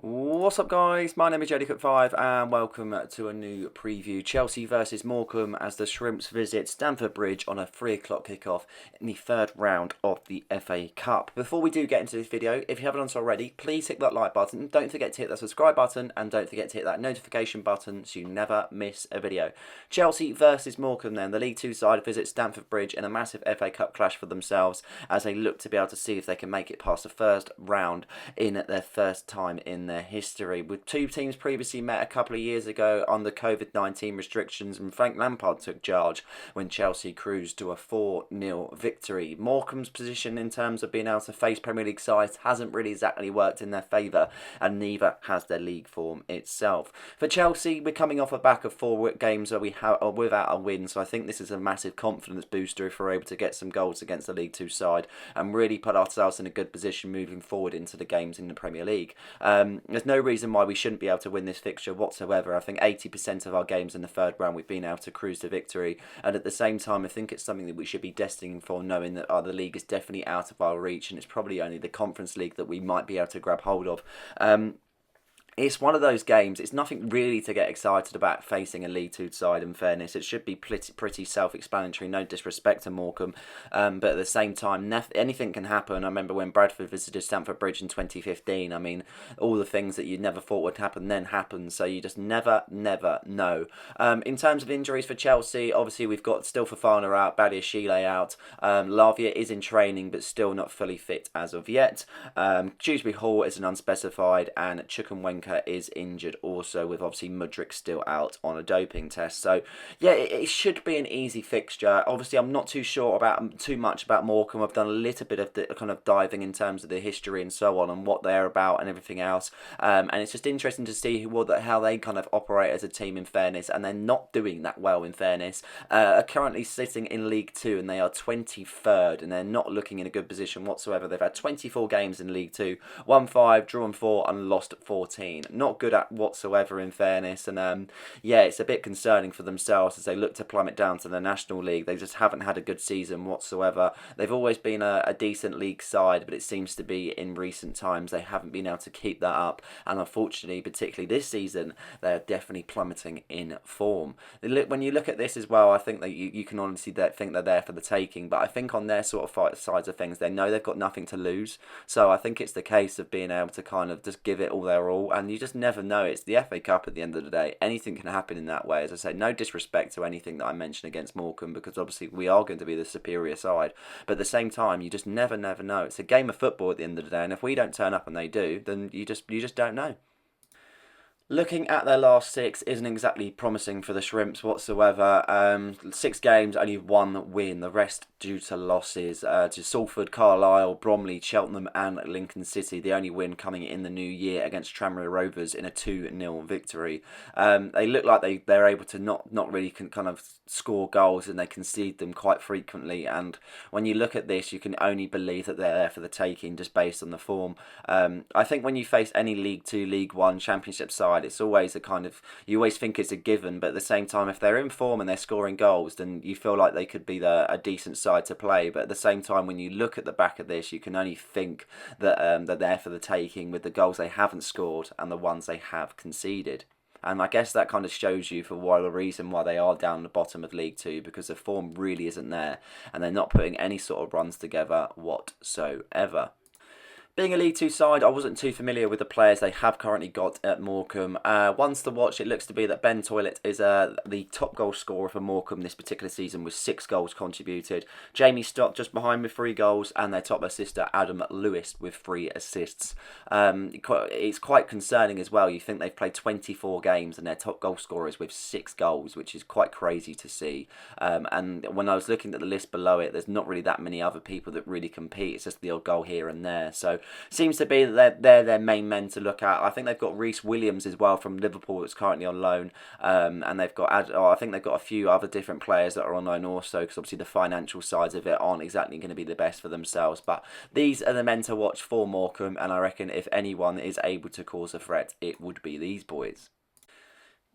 What's up, guys? My name is JDCook5 and welcome to a new preview. Chelsea versus Morecambe as the Shrimps visit Stamford Bridge on a 3 o'clock kickoff in the third round of the FA Cup. Before we do get into this video, if you haven't done so already, please hit that like button. Don't forget to hit that subscribe button and don't forget to hit that notification button so you never miss a video. Chelsea versus Morecambe then. The League Two side visits Stamford Bridge in a massive FA Cup clash for themselves as they look to be able to see if they can make it past the first round in their first time in their history, with two teams previously met a couple of years ago on the COVID-19 restrictions, and Frank Lampard took charge when Chelsea cruised to a 4-0 victory. Morecambe's position in terms of being able to face Premier League sides hasn't really exactly worked in their favour, and neither has their league form itself. For Chelsea, we're coming off a back of 4 games where we have without a win, so I think this is a massive confidence booster if we're able to get some goals against the League Two side and really put ourselves in a good position moving forward into the games in the Premier League. There's no reason why we shouldn't be able to win this fixture whatsoever. I think 80% of our games in the third round we've been able to cruise to victory, and at the same time I think it's something that we should be destined for, knowing that the league is definitely out of our reach and it's probably only the Conference League that we might be able to grab hold of. It's one of those games, it's nothing really to get excited about facing a League Two side, in fairness. It should be pretty self-explanatory, no disrespect to Morecambe, but at the same time, anything can happen. I remember when Bradford visited Stamford Bridge in 2015, I mean, all the things that you never thought would happen then happened, so you just never know. In terms of injuries for Chelsea, obviously we've got still Fofana out, Badiashile out, Lavia is in training but still not fully fit as of yet. Dewsbury Hall is an unspecified, and Chukwuemeka is injured also, with obviously Mudryk still out on a doping test. So yeah, it should be an easy fixture. Obviously I'm not too much about Morecambe. I've done a little bit of the kind of diving in terms of the history and so on and what they're about and everything else, and it's just interesting to see how they kind of operate as a team, in fairness, and they're not doing that well, in fairness. Are currently sitting in League Two and they are 23rd, and they're not looking in a good position whatsoever. They've had 24 games in League Two, won 5, drawn 4 and lost 14. Not good at whatsoever, in fairness, and yeah, it's a bit concerning for themselves as they look to plummet down to the National League. They just haven't had a good season whatsoever. They've always been a decent league side, but it seems to be in recent times they haven't been able to keep that up, and unfortunately, particularly this season, they're definitely plummeting in form. When you look at this as well, I think that you can honestly think they're there for the taking, but I think on their sort of sides of things, they know they've got nothing to lose, so I think it's the case of being able to kind of just give it all their all, and you just never know. It's the FA Cup at the end of the day. Anything can happen in that way. As I say, no disrespect to anything that I mentioned against Morecambe, because obviously we are going to be the superior side, but at the same time, you just never know. It's a game of football at the end of the day, and if we don't turn up and they do, then you just don't know. Looking at their last 6 isn't exactly promising for the Shrimps whatsoever. 6 games, only 1 win. The rest due to losses to Salford, Carlisle, Bromley, Cheltenham and Lincoln City. The only win coming in the new year against Tranmere Rovers in a 2-0 victory. They look like they're able to not really kind of score goals, and they concede them quite frequently. And when you look at this, you can only believe that they're there for the taking just based on the form. I think when you face any League Two, League One, Championship side, it's always a kind of, you always think it's a given, but at the same time, if they're in form and they're scoring goals, then you feel like they could be a decent side to play. But at the same time, when you look at the back of this, you can only think that they're there for the taking with the goals they haven't scored and the ones they have conceded. And I guess that kind of shows you the reason why they are down the bottom of League Two, because the form really isn't there and they're not putting any sort of runs together whatsoever. Being a League Two side, I wasn't too familiar with the players they have currently got at Morecambe. Ones to watch, it looks to be that Ben Toilett is the top goal scorer for Morecambe this particular season with 6 goals contributed. Jamie Stott just behind with 3 goals, and their top assister Adam Lewis with 3 assists. It's quite concerning as well. You think they've played 24 games and their top goal scorer is with 6 goals, which is quite crazy to see. And when I was looking at the list below it, there's not really that many other people that really compete. It's just the odd goal here and there. So seems to be that they're their main men to look at. I think they've got Reece Williams as well from Liverpool that's currently on loan, and they've got I think they've got a few other different players that are on loan also, because obviously the financial sides of it aren't exactly going to be the best for themselves. But these are the men to watch for Morecambe, and I reckon if anyone is able to cause a threat, it would be these boys.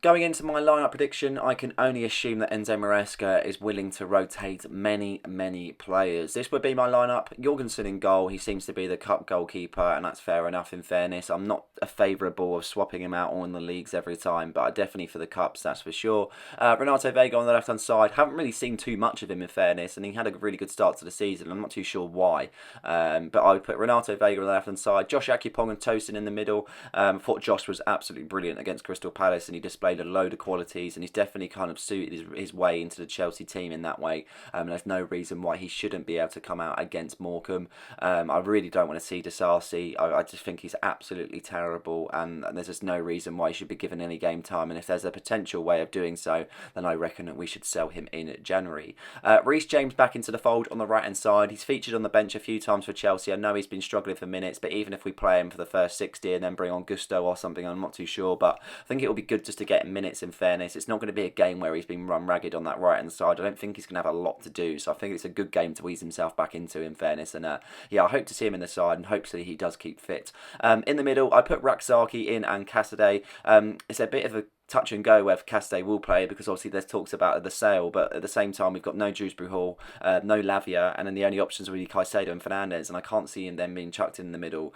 Going into my lineup prediction, I can only assume that Enzo Maresca is willing to rotate many, many players. This would be my lineup. Jorgensen in goal. He seems to be the cup goalkeeper, and that's fair enough in fairness. I'm not a favourable of swapping him out on the leagues every time, but definitely for the cups, that's for sure. Renato Vega on the left-hand side. Haven't really seen too much of him in fairness, and he had a really good start to the season. I'm not too sure why, but I would put Renato Vega on the left-hand side. Josh Akupong and Tosin in the middle. I thought Josh was absolutely brilliant against Crystal Palace, and he displayed a load of qualities, and he's definitely kind of suited his way into the Chelsea team in that way. There's no reason why he shouldn't be able to come out against Morecambe. I really don't want to see Disasi. I just think he's absolutely terrible, and there's just no reason why he should be given any game time. And if there's a potential way of doing so, then I reckon that we should sell him in January. Reece James back into the fold on the right hand side. He's featured on the bench a few times for Chelsea. I know he's been struggling for minutes, but even if we play him for the first 60 and then bring on Gusto or something, I'm not too sure. But I think it will be good just to get him minutes in fairness. It's not going to be a game where he's been run ragged on that right hand side. I don't think he's going to have a lot to do, so I think it's a good game to ease himself back into in fairness. And yeah, I hope to see him in the side, and hopefully he does keep fit. In the middle, I put Raksaki in and Cassidy. It's a bit of a touch and go whether Cassidy will play, because obviously there's talks about the sale, but at the same time we've got no Dewsbury Hall, no Lavia, and then the only options are really Caicedo and Fernandes, and I can't see them being chucked in the middle,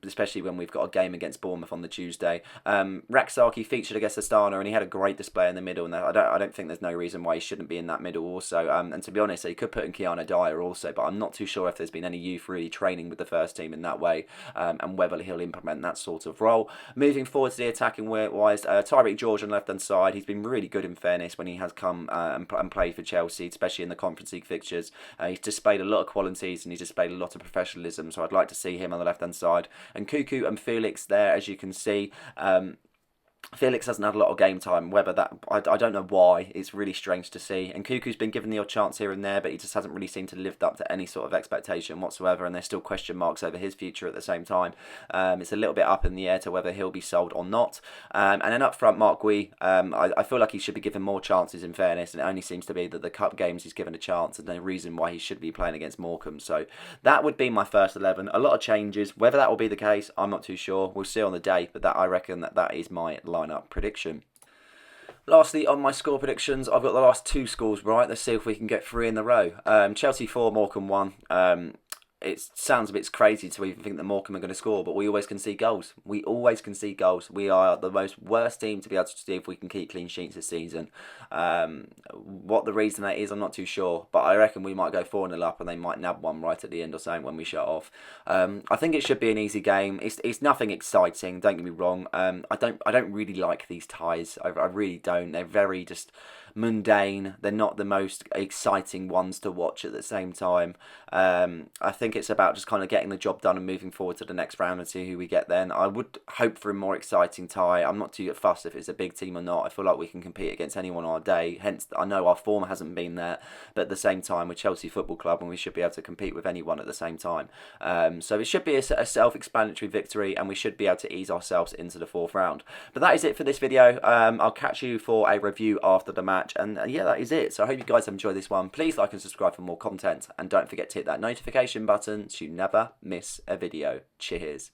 especially when we've got a game against Bournemouth on the Tuesday. Raksaki featured against Astana, and he had a great display in the middle, and I don't think there's no reason why he shouldn't be in that middle also. And to be honest, he could put in Keanu Dyer also, but I'm not too sure if there's been any youth really training with the first team in that way, and whether he'll implement that sort of role. Moving forward to the attacking wise, Tyreek George on left hand side. He's been really good in fairness when he has come and played for Chelsea, especially in the Conference League fixtures. He's displayed a lot of qualities, and he's displayed a lot of professionalism, so I'd like to see him on the left hand side. And Cuckoo and Felix there, as you can see. Felix hasn't had a lot of game time, whether that, I don't know why, it's really strange to see. And Cuckoo's been given the odd chance here and there, but he just hasn't really seemed to live up to any sort of expectation whatsoever, and there's still question marks over his future at the same time. It's a little bit up in the air to whether he'll be sold or not. And then up front, Mark Gui, I feel like he should be given more chances in fairness, and it only seems to be that the cup games he's given a chance, and no reason why he should be playing against Morecambe. So that would be my first 11. A lot of changes. Whether that will be the case, I'm not too sure. We'll see on the day, but I reckon that is my lineup prediction. Lastly, on my score predictions, I've got the last two scores right. Let's see if we can get 3 in a row. Chelsea 4, Morecambe 1. It sounds a bit crazy to even think that Morecambe are going to score, but we always concede goals. We always concede goals. We are the most worst team to be able to see if we can keep clean sheets this season. What the reason that is, I'm not too sure, but I reckon we might go 4-0 up and they might nab one right at the end or something when we shut off. I think it should be an easy game. It's nothing exciting, don't get me wrong. I don't really like these ties. I really don't. They're very just mundane. They're not the most exciting ones to watch at the same time. I think it's about just kind of getting the job done and moving forward to the next round and see who we get then. I would hope for a more exciting tie. I'm not too fussed if it's a big team or not. I feel like we can compete against anyone on our day. Hence, I know our form hasn't been there, but at the same time, we're Chelsea Football Club and we should be able to compete with anyone at the same time. So it should be a self-explanatory victory, and we should be able to ease ourselves into the 4th round. But that is it for this video. I'll catch you for a review after the match. And yeah, that is it. So I hope you guys have enjoyed this one. Please like and subscribe for more content, and don't forget to hit that notification button so you never miss a video. Cheers.